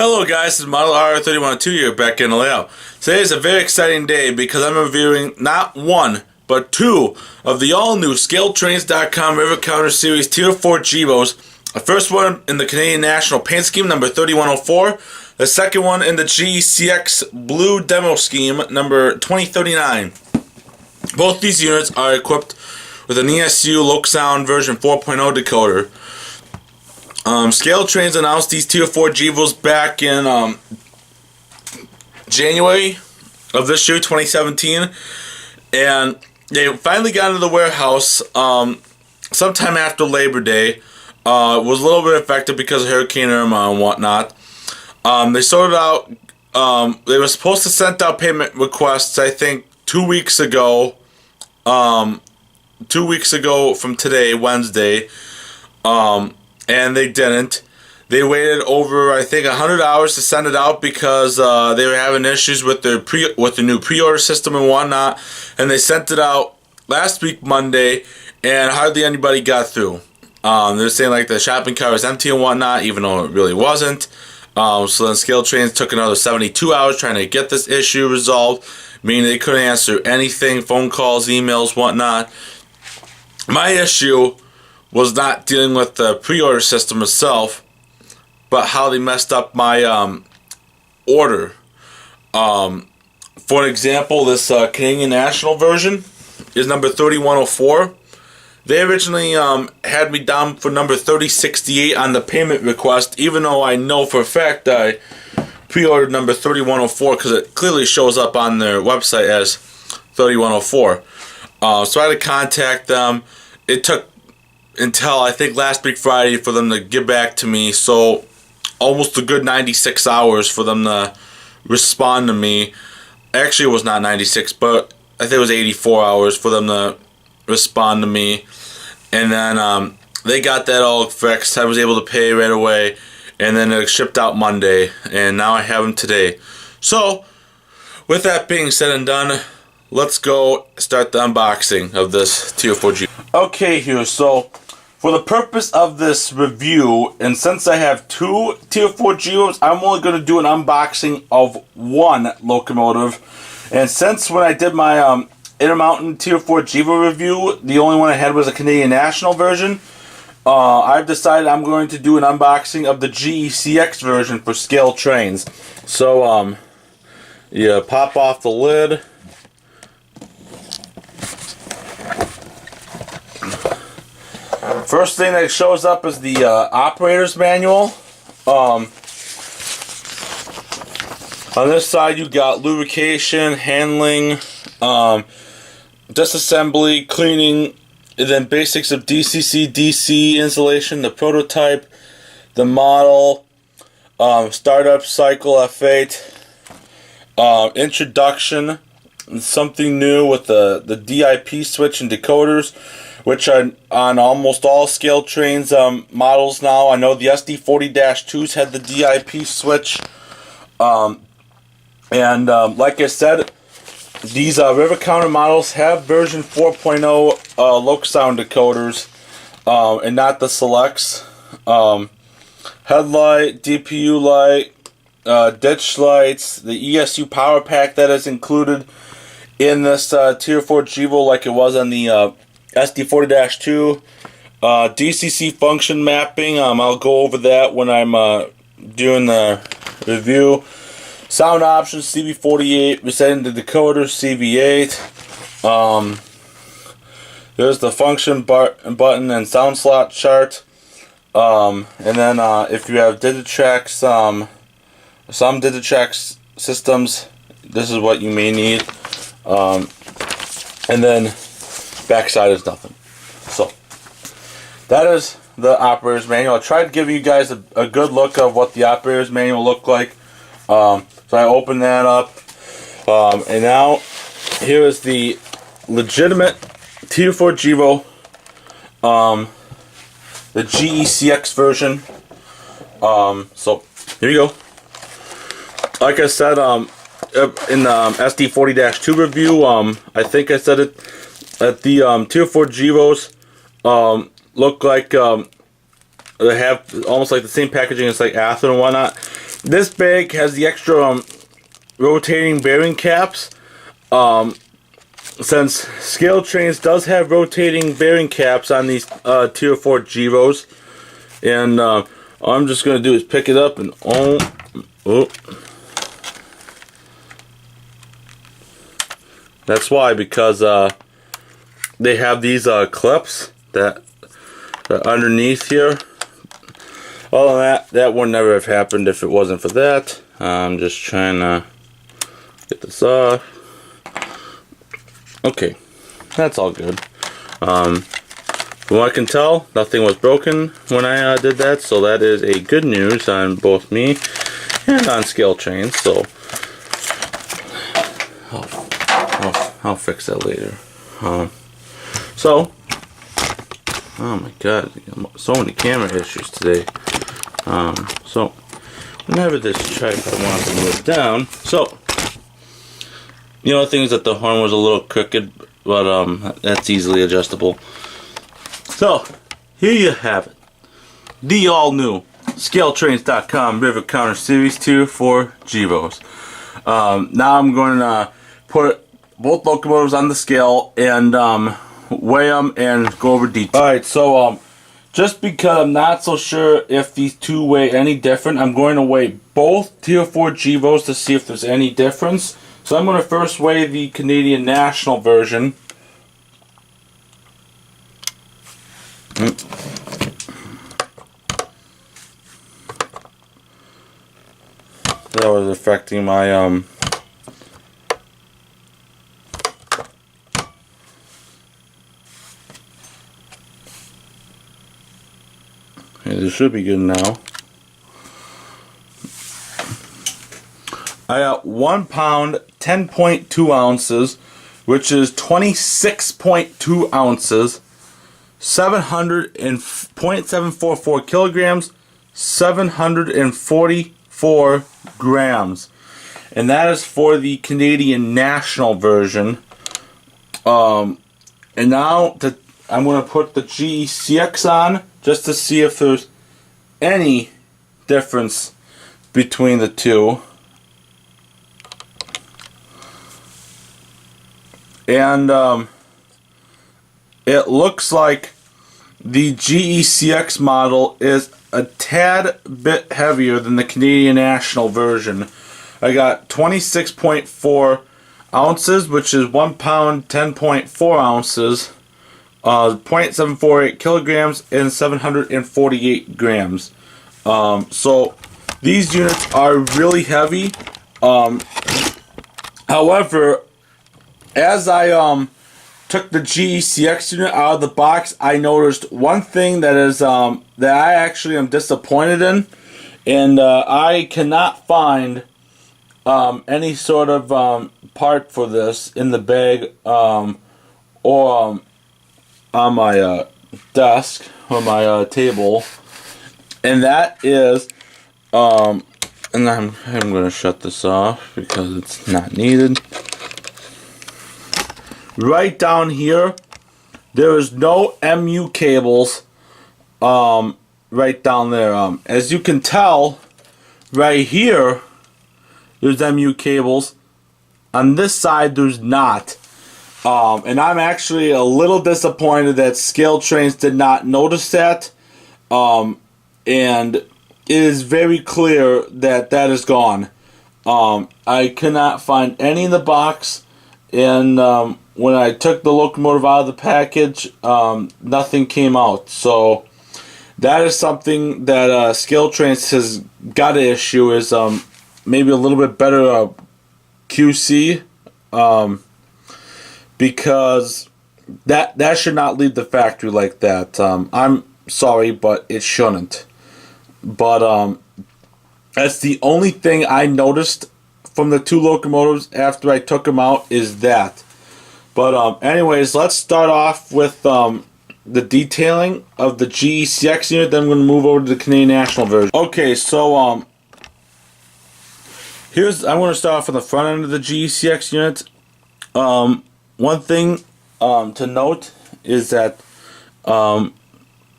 Hello guys, this is Model R3102 here back in the layout. Today is a very exciting day because I'm reviewing not one, but two of the all-new ScaleTrains.com Rivet Counter Series Tier 4 GEVOs. The first one in the Canadian National Paint Scheme, number 3104. The second one in the GECX Blue Demo Scheme, number 2039. Both these units are equipped with an ESU Loksound version 4.0 decoder. ScaleTrains announced these Tier 4 GEVOs back in January of this year, 2017, and they finally got into the warehouse sometime after Labor Day. Was a little bit affected because of Hurricane Irma and whatnot. They sorted out, they were supposed to send out payment requests, I think, 2 weeks ago. 2 weeks ago from today, Wednesday. And they didn't. They waited over, I think, 100 hours to send it out because they were having issues with their new pre-order system and whatnot. And they sent it out last week, Monday, and hardly anybody got through. They're saying like the shopping cart was empty and whatnot, even though it really wasn't. So then ScaleTrains took another 72 hours trying to get this issue resolved, meaning they couldn't answer anything, phone calls, emails, whatnot. My issue was not dealing with the pre-order system itself, but how they messed up my order. For example, this Canadian National version is number 3104. They originally had me down for number 3068 on the payment request, even though I know for a fact I pre-ordered number 3104 because it clearly shows up on their website as 3104. So I had to contact them. It took until I think last week Friday for them to get back to me, so almost a good 96 hours for them to respond to me. Actually, it was not 96, but I think it was 84 hours for them to respond to me. And then they got that all fixed. I was able to pay right away, and then it shipped out Monday, and now I have them today. So with that being said and done, let's go start the unboxing of this Tier 4 G. Okay, here, so for the purpose of this review, and since I have two Tier 4 GEVOs, I'm only going to do an unboxing of one locomotive. And since when I did my Intermountain Tier 4 GEVO review, the only one I had was a Canadian National version, I've decided I'm going to do an unboxing of the GECX version for ScaleTrains. So, you pop off the lid. First thing that shows up is the operator's manual. On this side you got lubrication, handling, disassembly, cleaning, and then basics of DC installation, the prototype, the model, startup cycle F8, introduction, something new with the DIP switch and decoders, which are on almost all ScaleTrains models now. I know the SD40-2s had the DIP switch. Like I said, these Rivet Counter models have version 4.0 Loksound decoders, and not the selects. Headlight, DPU light, ditch lights, the ESU power pack that is included in this Tier 4 GEVO like it was on the SD40-2, DCC function mapping, I'll go over that when I'm doing the review. Sound options, CV48, resetting the decoder, CV8. There's the function button and sound slot chart. And then if you have Digitrax, some Digitrax systems, this is what you may need. And then backside is nothing. So that is the operator's manual. I tried to give you guys a good look of what the operator's manual looked like. So I opened that up, and now here is the legitimate Tier 4 GEVO, the GECX version. So here you go. Like I said, in the SD40-2 review, I think I said it, that the Tier 4 GEVOs look like they have almost like the same packaging as like Ather and whatnot. this bag has the extra rotating bearing caps. Since ScaleTrains does have rotating bearing caps on these Tier 4 GEVOs, and all I'm just going to do is pick it up and that's why, because they have these clips that are underneath here. All of that would never have happened if it wasn't for that. I'm just trying to get this off. Okay, that's all good. From what I can tell, nothing was broken when I did that, so that is a good news on both me and on ScaleTrains. So I'll fix that later. Oh my god, so many camera issues today. So whenever this tripod wants to move down, so you know, the thing is that the horn was a little crooked, but that's easily adjustable. So here you have it, the all new ScaleTrains.com Rivet Counter Series Tier for GEVOs. Now I'm going to put both locomotives on the scale and weigh them and go over details. Alright, so just because I'm not so sure if these two weigh any different, I'm going to weigh both Tier 4 GEVOs to see if there's any difference. So I'm going to first weigh the Canadian National version. That was affecting my okay, this should be good now. I got 1 pound, 10.2 ounces, which is 26.2 ounces, 0.744 kilograms, 744 grams. And that is for the Canadian National version. And now I'm going to put the GECX on just to see if there's any difference between the two. And it looks like the GECX model is a tad bit heavier than the Canadian National version. I got 26.4 ounces, which is 1 pound, 10.4 ounces, 0.748 kilograms, and 748 grams. So these units are really heavy. However, as I took the GECX unit out of the box, I noticed one thing that is that I actually am disappointed in, and I cannot find any sort of part for this in the bag or on my desk or my table, and that is and I'm going to shut this off because it's not needed. Right down here, there is no MU cables right down there. As you can tell, right here, there's MU cables. On this side, there's not. And I'm actually a little disappointed that ScaleTrains did not notice that. And it is very clear that that is gone. I cannot find any in the box, and when I took the locomotive out of the package, nothing came out. So that is something that ScaleTrains has got to issue, is maybe a little bit better QC, because that should not leave the factory like that. I'm sorry, but it shouldn't. But that's the only thing I noticed from the two locomotives after I took them out, is that. But anyways, let's start off with the detailing of the GECX unit. Then I'm going to move over to the Canadian National version. Okay, so I'm going to start off on the front end of the GECX unit. One thing to note is that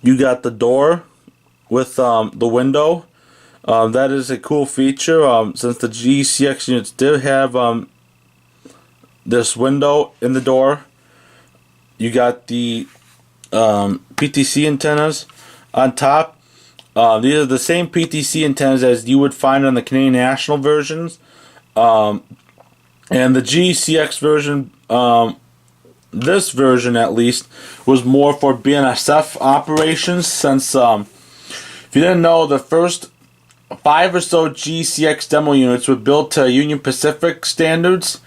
you got the door with the window. That is a cool feature, since the GECX units did have this window in the door. You got the PTC antennas on top. These are the same PTC antennas as you would find on the Canadian National versions. And the GECX version, this version at least, was more for BNSF operations, since if you didn't know, the first 5 or so GECX demo units were built to Union Pacific standards.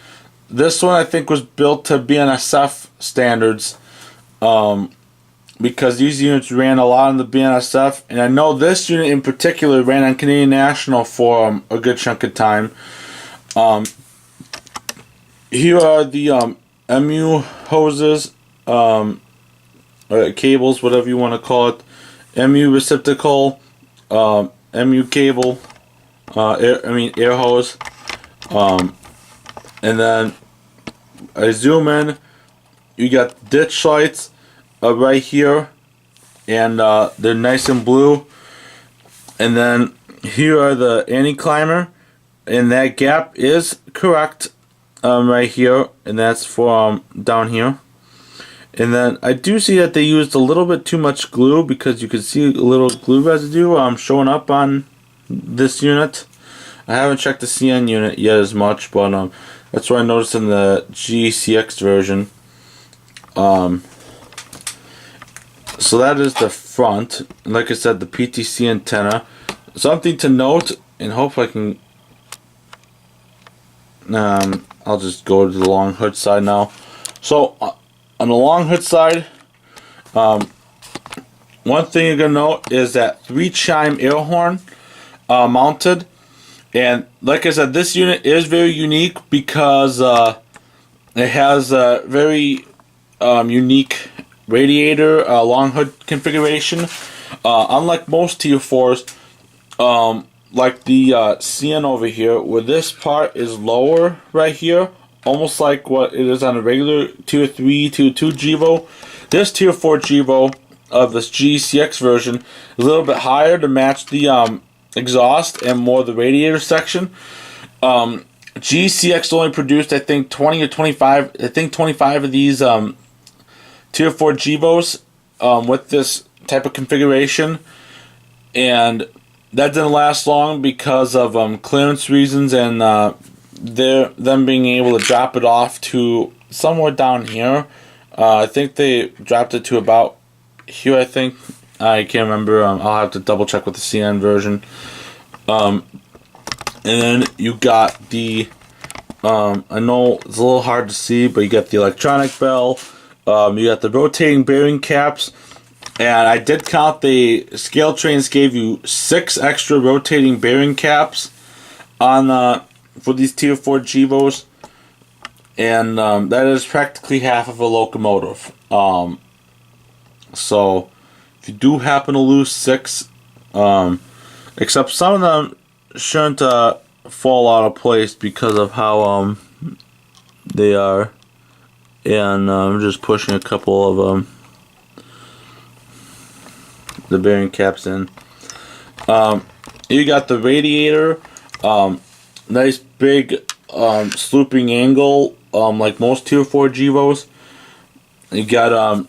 This one I think was built to BNSF standards, because these units ran a lot on the BNSF, and I know this unit in particular ran on Canadian National for a good chunk of time. Here are the MU hoses, or cables, whatever you want to call it. MU receptacle, MU cable, air hose. And then I zoom in, you got ditch lights right here, and they're nice and blue. And then here are the anti-climber, and that gap is correct right here, and that's for down here. And then I do see that they used a little bit too much glue, because you can see a little glue residue showing up on this unit. I haven't checked the CN unit yet as much, but that's what I noticed in the GECX version. So that is the front. Like I said, the PTC antenna. Something to note, and hope I can. I'll just go to the long hood side now. So on the long hood side, one thing you're gonna note is that 3-chime air horn mounted. And like I said, this unit is very unique because it has a very unique radiator long hood configuration. Unlike most Tier 4s, like the CN over here, where this part is lower right here, almost like what it is on a regular Tier 3, Tier 2 GEVO. This Tier 4 GEVO of this GECX version is a little bit higher to match the exhaust and more the radiator section. GECX only produced, I think, 20 or 25, I think 25 of these Tier 4 GEVOs with this type of configuration, and that didn't last long because of clearance reasons, and them being able to drop it off to somewhere down here. I think they dropped it to about here, I think. I can't remember. I'll have to double check with the CN version. And then you got the, I know it's a little hard to see, but you got the electronic bell. You got the rotating bearing caps. And I did count, the ScaleTrains gave you 6 extra rotating bearing caps on for these Tier 4 GEVOs. And that is practically half of a locomotive. So if you do happen to lose 6, except some of them shouldn't fall out of place because of how they are. And I'm just pushing a couple of the bearing caps in. You got the radiator, nice big slooping angle, like most Tier 4 GEVOs. You got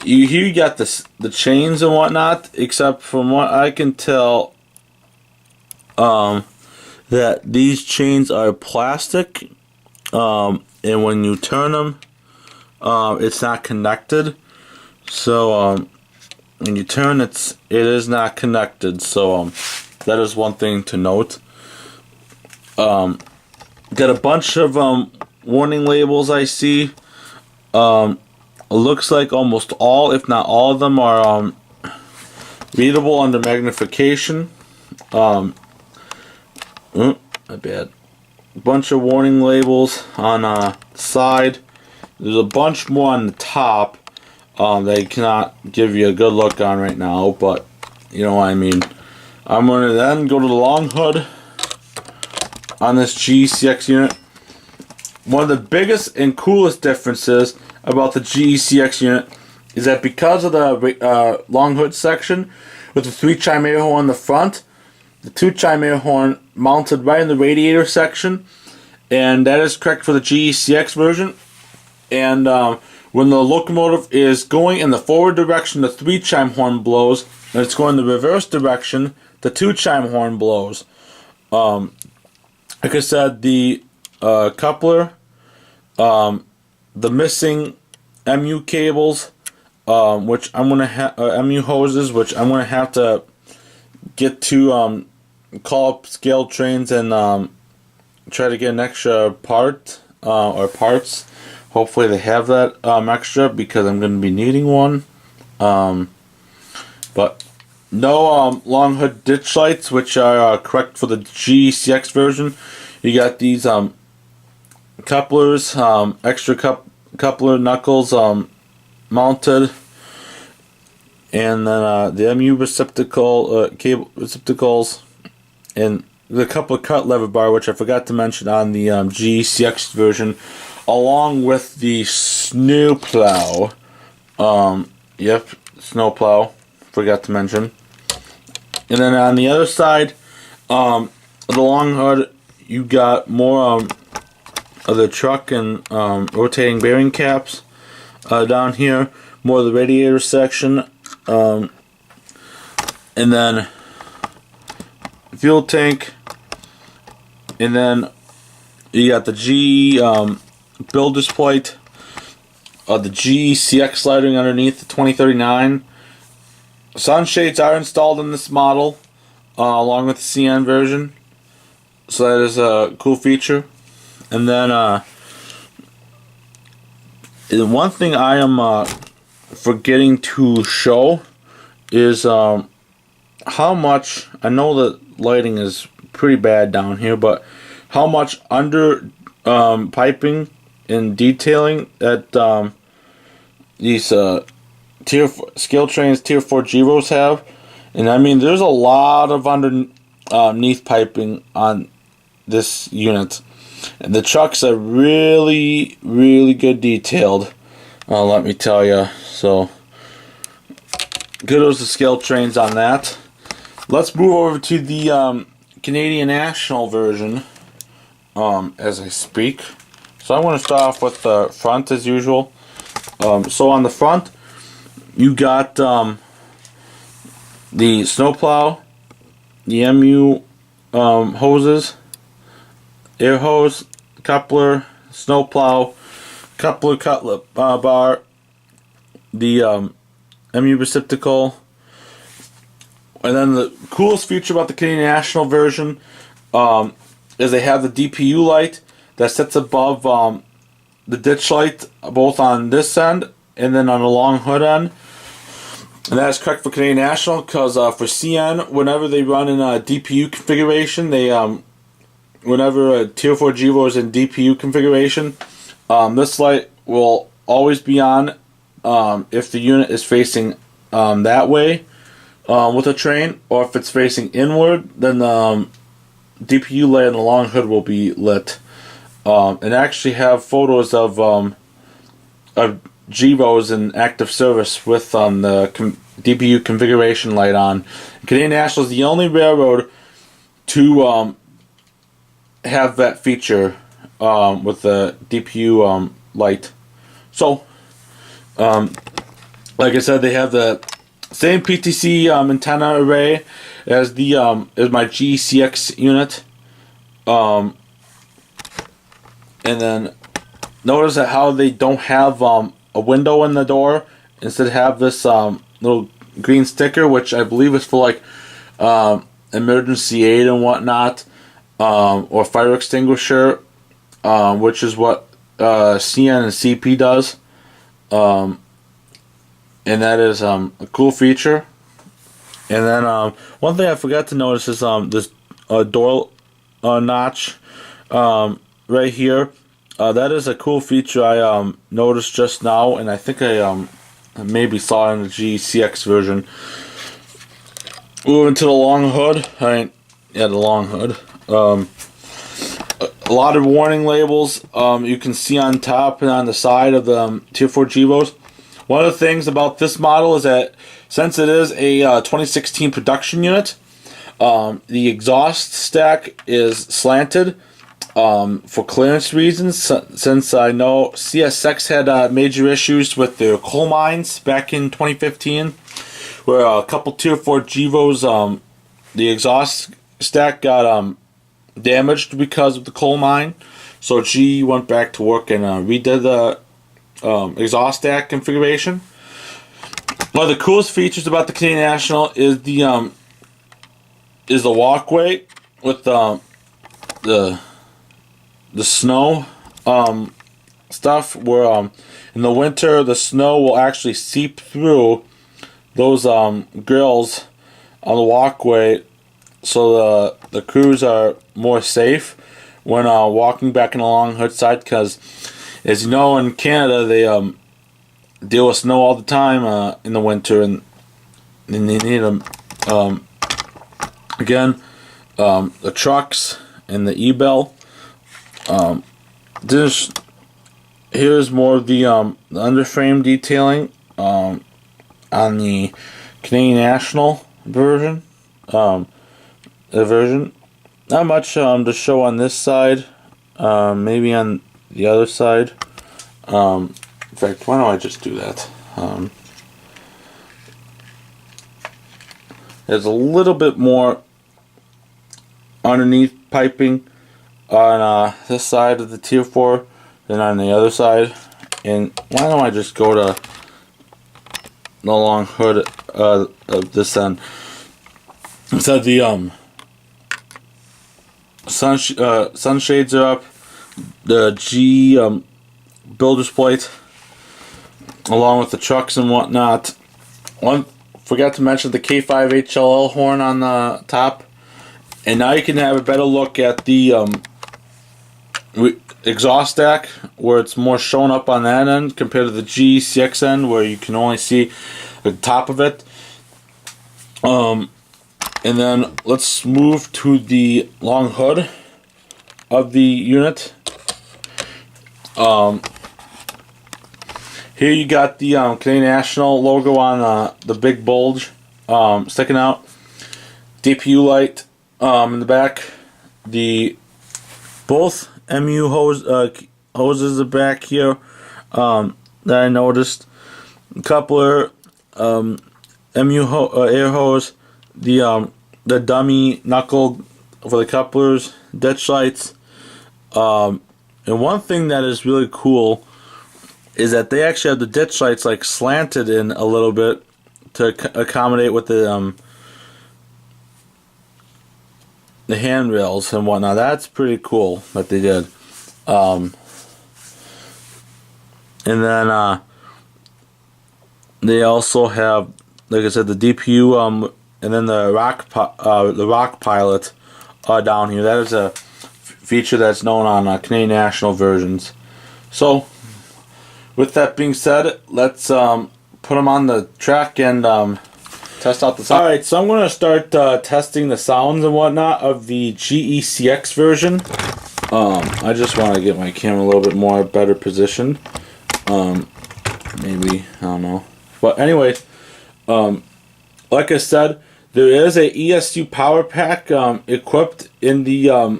you got the chains and whatnot, except from what I can tell, that these chains are plastic, and when you turn them, it's not connected. So when you turn, it is not connected. So that is one thing to note. Got a bunch of warning labels I see. It looks like almost all, if not all of them, are readable under magnification. My bad. A bunch of warning labels on the side. There's a bunch more on the top that I cannot give you a good look on right now, but you know what I mean. I'm going to then go to the long hood on this GECX unit. One of the biggest and coolest differences about the GECX unit is that because of the long hood section with the 3-chime air hole on the front, the 2-chime air horn mounted right in the radiator section, and that is correct for the GECX version. And when the locomotive is going in the forward direction, the 3-chime horn blows, and it's going in the reverse direction, the 2-chime horn blows. Like I said, the coupler, the missing MU cables, which I'm gonna have MU hoses, which I'm gonna have to get to call up ScaleTrains and try to get an extra part or parts. Hopefully they have that extra, because I'm gonna be needing one. But no long hood ditch lights, which are correct for the GECX version. You got these couplers, extra coupler knuckles mounted, and then the MU receptacle cable receptacles, and the coupler cut lever bar, which I forgot to mention on the GECX version, along with the snow plow. Yep, snow plow. Forgot to mention. And then on the other side, the long hood, you got more of the truck and rotating bearing caps down here. More of the radiator section, and then fuel tank, and then you got the GE builder's plate, the GECX lighting underneath the 2039. Sunshades are installed in this model, along with the CN version, so that is a cool feature. And then one thing I am forgetting to show is how much, I know that lighting is pretty bad down here, but how much under piping and detailing that these ScaleTrains Tier 4 GEVOs have. And I mean, there's a lot of underneath piping on this unit. And the trucks are really, really good detailed, let me tell you. So, kudos to ScaleTrains on that. Let's move over to the Canadian National version as I speak. So I want to start off with the front as usual. So on the front, you got the snowplow, the MU hoses, air hose, coupler, snowplow, coupler cutlet bar, the MU receptacle, and then the coolest feature about the Canadian National version is they have the DPU light that sits above the ditch light, both on this end and then on the long hood end. And that is correct for Canadian National, because for CN, whenever they run in a DPU configuration, they whenever a Tier 4 GEVO is in DPU configuration, this light will always be on if the unit is facing that way with a train, or if it's facing inward, then the DPU light on the long hood will be lit. And I actually have photos of GEVOs in active service with the DPU configuration light on. Canadian National is the only railroad to have that feature with the DPU light. So, like I said, they have the same PTC antenna array as the as my GECX unit. And then notice that how they don't have a window in the door. Instead have this little green sticker, which I believe is for like emergency aid and whatnot, or fire extinguisher, which is what CN and CP does. And that is a cool feature. And then one thing I forgot to notice is this door notch right here. That is a cool feature I noticed just now, and I think I maybe saw it in the GECX version. Moving to the long hood. The long hood. A lot of warning labels you can see on top and on the side of the Tier 4 GEVOs. One of the things about this model is that since it is a 2016 production unit, The exhaust stack is slanted for clearance reasons, since I know CSX had major issues with their coal mines back in 2015, where a couple Tier 4 GEVOs, the exhaust stack got damaged because of the coal mine. So GE went back to work and redid the exhaust stack configuration. One of the coolest features about the Canadian National is the walkway with the snow stuff, where in the winter the snow will actually seep through those grills on the walkway, so the crews are more safe when walking back in along hood side, because as you know, in Canada they deal with snow all the time in the winter, and they need them. Again, the trucks and the e-bell. Here's more of the underframe detailing on the Canadian National version. Not much to show on this side. Maybe on the other side. In fact, why don't I just do that? There's a little bit more underneath piping on this side of the Tier 4 than on the other side. And why don't I just go to the long hood of this end? So the sunshades are up, the G builder's plate, along with the trucks and whatnot. Forgot to mention the K5HLL horn on the top. And now you can have a better look at the exhaust stack, where it's more shown up on that end compared to the GECX end, where you can only see the top of it. And then let's move to the long hood of the unit. Here you got the Canadian National logo on the big bulge sticking out. DPU light in the back. Both MU hoses are back here that I noticed. Coupler, MU air hose, the dummy knuckle for the couplers, ditch lights. And one thing that is really cool is that they actually have the ditch lights like slanted in a little bit to accommodate with the handrails and whatnot. That's pretty cool that they did. And then they also have, like I said, the DPU and then the rock pilot down here. That is a feature that's known on Canadian National versions. So with that being said, let's put them on the track and test out the sound. Alright, so I'm going to start testing the sounds and whatnot of the GECX version. I just want to get my camera a little bit more better positioned. Maybe, I don't know. But anyway, like I said, there is a ESU power pack equipped in the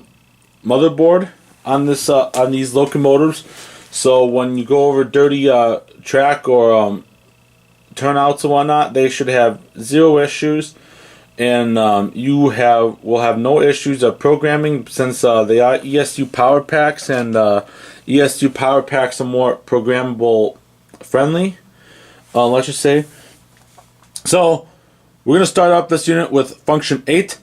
motherboard on this on these locomotives. So when you go over dirty track or turnouts and whatnot, they should have zero issues, and you will have no issues of programming, since they are ESU power packs, and ESU power packs are more programmable friendly, let's just say. So we're going to start up this unit with function 8.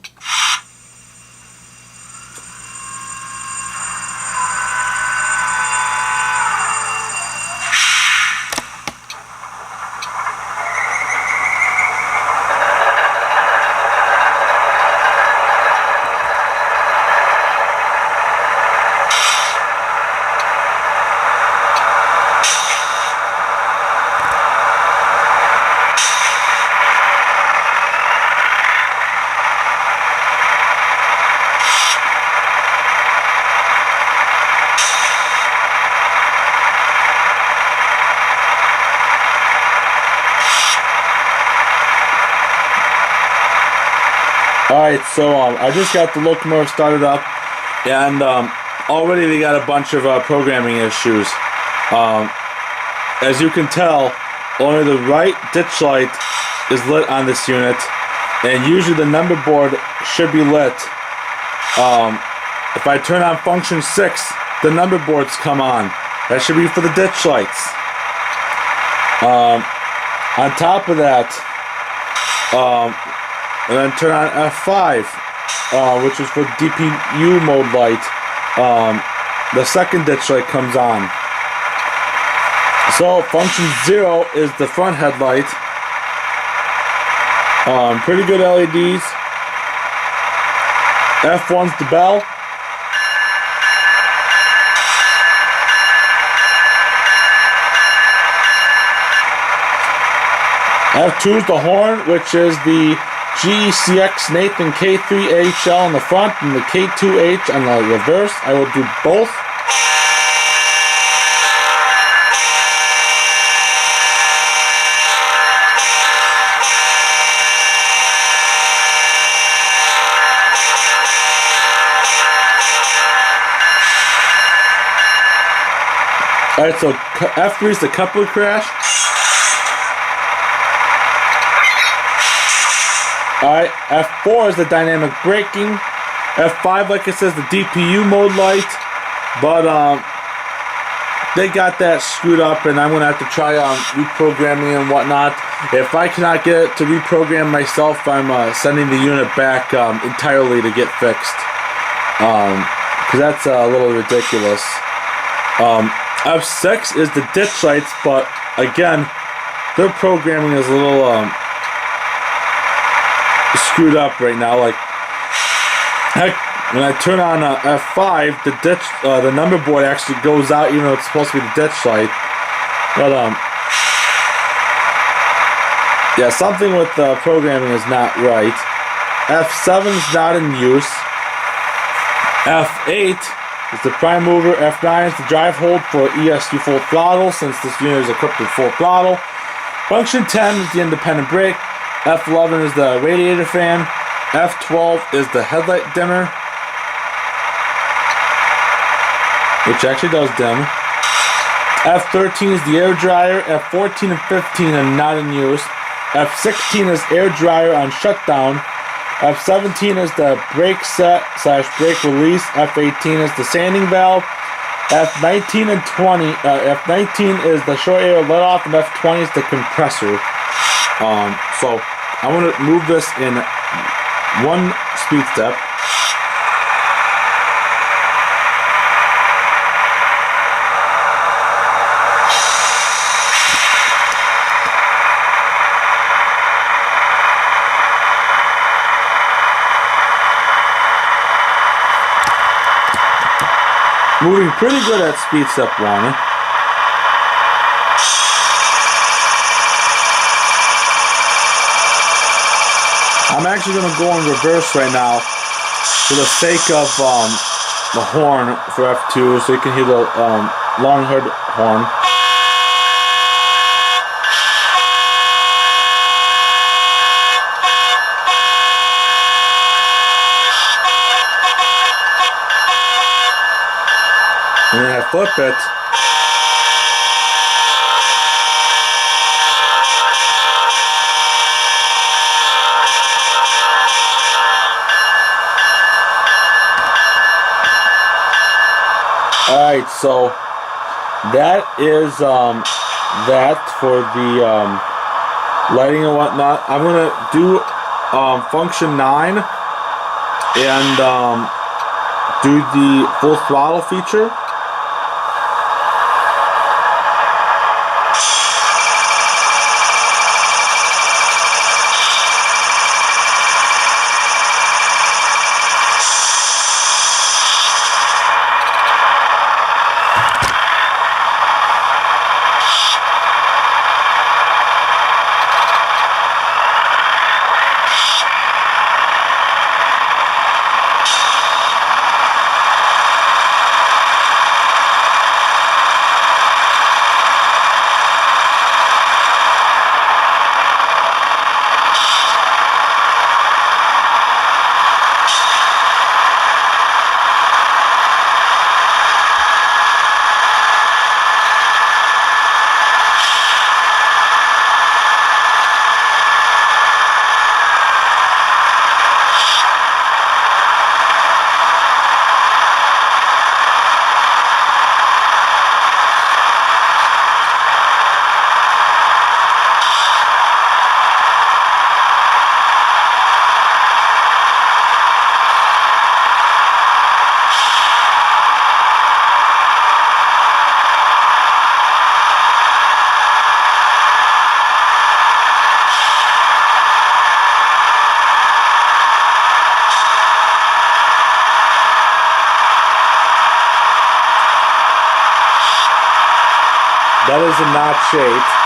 Alright, so I just got the locomotive started up, and already they got a bunch of programming issues. As you can tell, only the right ditch light is lit on this unit, and usually the number board should be lit. If I turn on function 6, the number boards come on. That should be for the ditch lights. On top of that, and then turn on F5, which is for DPU mode light. The second ditch light comes on. So function 0 is the front headlight. Pretty good LEDs. F1's the bell. F2 is the horn, which is the GECX Nathan K3HL on the front and the K2H on the reverse. I will do both. Alright, so F3 is the coupler crash. Alright, F4 is the dynamic braking. F5, like it says, the DPU mode light. But they got that screwed up, and I'm going to have to try reprogramming and whatnot. If I cannot get it to reprogram myself, I'm sending the unit back entirely to get fixed. Because that's a little ridiculous. F6 is the ditch lights, but again, their programming is a little screwed up right now. Like, heck, when I turn on F5, the number board actually goes out, even though it's supposed to be the ditch light. But yeah, something with the programming is not right. F7 is not in use. F8 is the prime mover. F9 is the drive hold for ESU Full Throttle, since this unit is equipped with full throttle. Function 10 is the independent brake. F11 is the radiator fan. F12 is the headlight dimmer, which actually does dim. F13 is the air dryer. F14 and 15 are not in use. F16 is air dryer on shutdown. F17 is the brake set / brake release. F18 is the sanding valve. F19 and 20. F19 is the short air let off, and F20 is the compressor. So I want to move this in one speed step. Moving pretty good at speed step 1. I'm actually going to go in reverse right now for the sake of the horn for F2, so you can hear the long heard horn. And then I flip it. Alright, so that is that for the lighting and whatnot. I'm going to do function 9 and do the full throttle feature. That is a notch 8.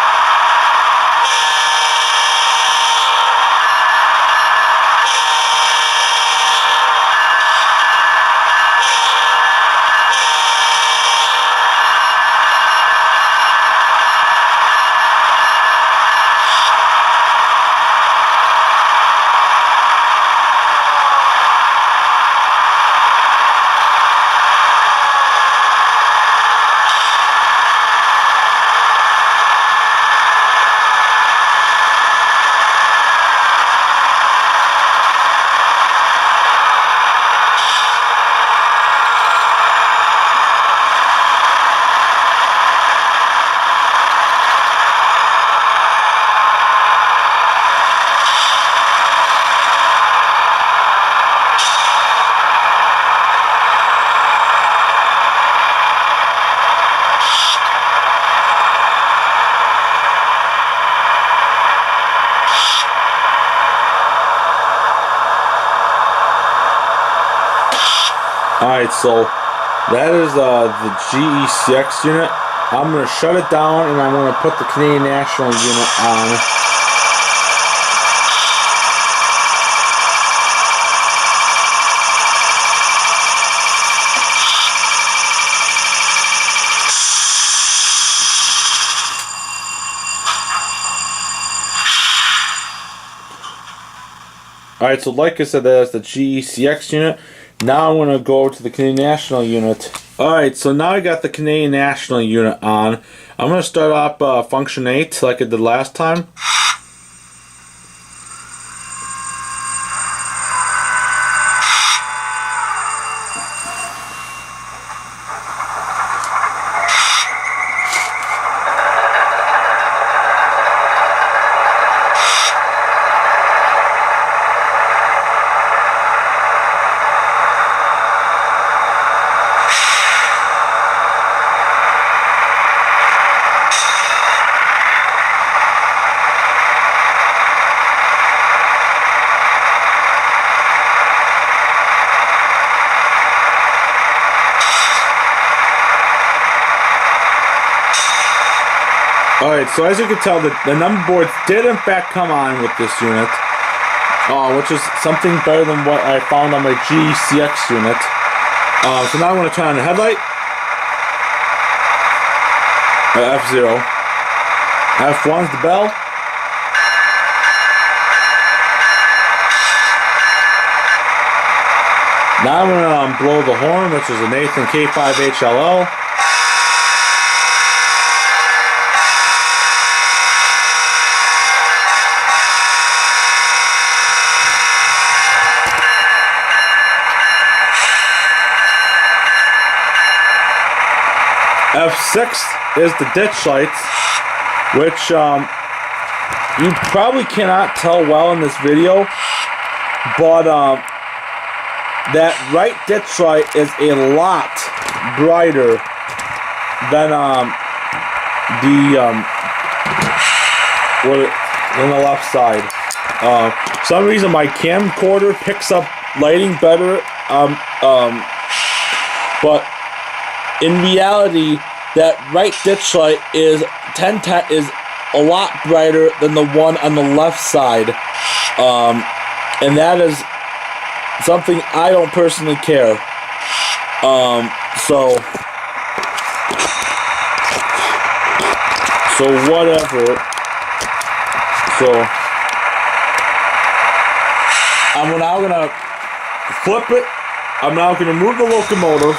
Alright, so that is the GECX unit. I'm going to shut it down and I'm going to put the Canadian National unit on. Alright, so like I said, that's the GECX unit. Now I'm going to go to the Canadian National unit. Alright, so now I got the Canadian National unit on. I'm going to start off function 8 like I did last time. Alright, so as you can tell, the number boards did in fact come on with this unit, which is something better than what I found on my GECX unit. So now I'm going to turn on the headlight, F0, F1's the bell, now I'm going to blow the horn, which is a Nathan K5HLL. F6 is the ditch lights, which you probably cannot tell well in this video, but that right ditch light is a lot brighter than the left side. For some reason my camcorder picks up lighting better, but in reality, that right ditch light is a lot brighter than the one on the left side, and that is something I don't personally care. So whatever. So I'm now gonna flip it. I'm now gonna move the locomotive.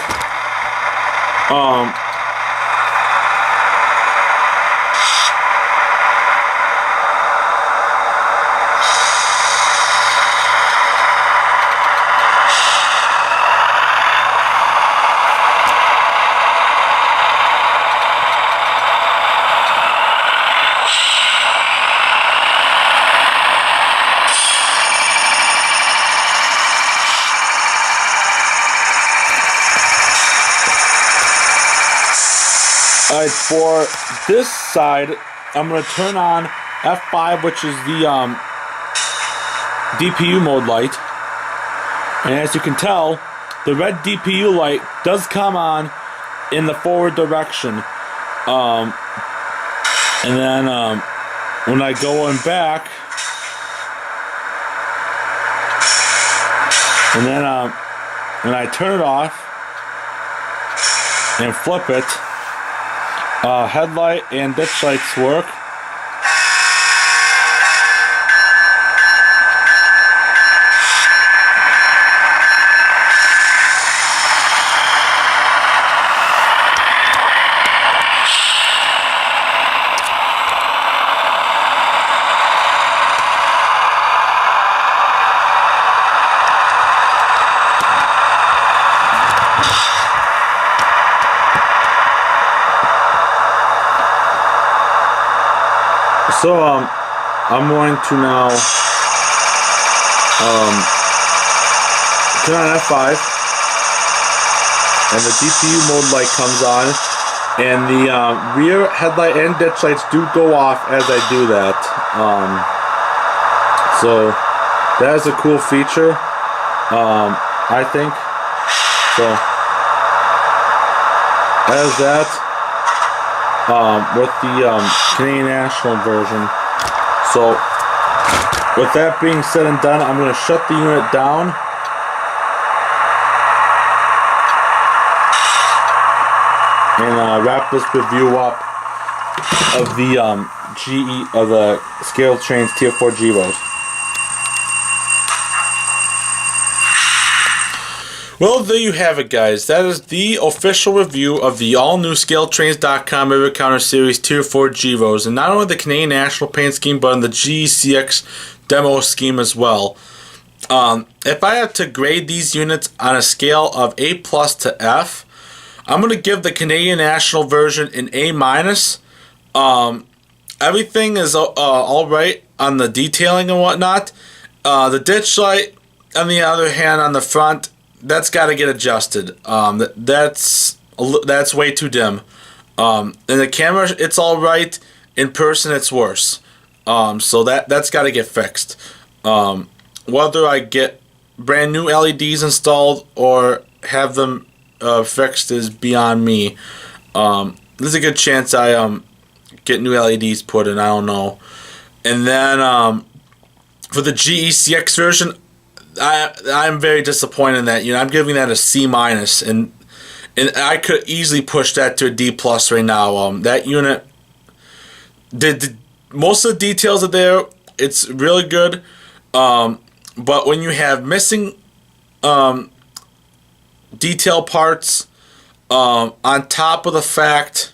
Alright, for this side, I'm going to turn on F5, which is the DPU mode light. And as you can tell, the red DPU light does come on in the forward direction. And then when I go in back, and then when I turn it off and flip it, headlight and ditch lights work. So I'm going to now turn on F5, and the DPU mode light comes on, and the rear headlight and ditch lights do go off as I do that. So that is a cool feature, I think. So as that. With the Canadian National version. So, with that being said and done, I'm going to shut the unit down. And wrap this review up of the the ScaleTrains Tier 4 GEVOs. Well, there you have it, guys. That is the official review of the all-new ScaleTrains.com Rivet Counter Series Tier 4 GEVOs, and not only the Canadian National paint scheme, but on the GECX demo scheme as well. If I had to grade these units on a scale of A+ to F, I'm going to give the Canadian National version an A-. Everything is alright on the detailing and whatnot. The ditch light, on the other hand, on the front, that's got to get adjusted. That's way too dim. In the camera, it's all right. In person, it's worse. So that's got to get fixed. Whether I get brand new LEDs installed or have them fixed is beyond me. There's a good chance I get new LEDs put in. I don't know. And then for the GECX version, I'm very disappointed in that. I'm giving that a C-, and I could easily push that to a D+ right now. That unit, most of the details are there. It's really good, but when you have missing detail parts, on top of the fact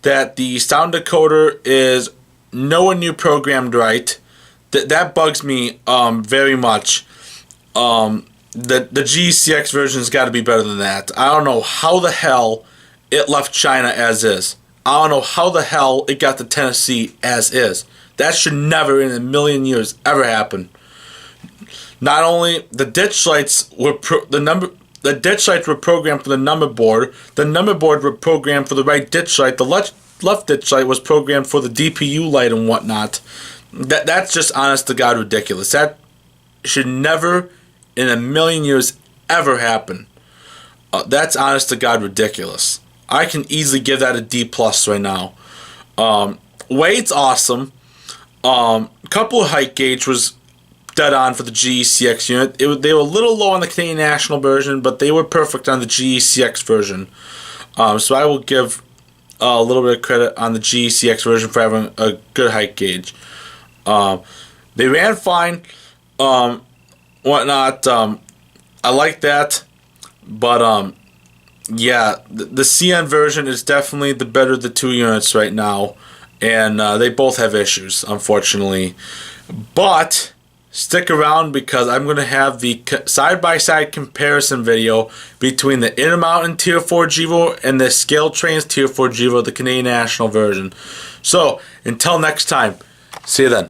that the sound decoder is nowhere near programmed right, that bugs me very much. The GECX version's got to be better than that. I don't know how the hell it left China as is. I don't know how the hell it got to Tennessee as is. That should never in a million years ever happen. Not only the ditch lights were the ditch lights were programmed for the number board. The number board were programmed for the right ditch light. The left ditch light was programmed for the DPU light and whatnot. That's just honest to God ridiculous. That should never in a million years ever happen. That's honest to God ridiculous. I can easily give that a D+ right now. Weight's awesome. Couple of height gauge was dead on for the GECX unit. They were a little low on the Canadian National version, but they were perfect on the GECX version. So I will give a little bit of credit on the GECX version for having a good height gauge. They ran fine. Whatnot. I like that, but yeah, the CN version is definitely the better of the two units right now, and they both have issues, unfortunately. But stick around, because I'm going to have the side-by-side comparison video between the Intermountain Tier 4 GEVO and the ScaleTrains Tier 4 GEVO, the Canadian National version. So until next time, see you then.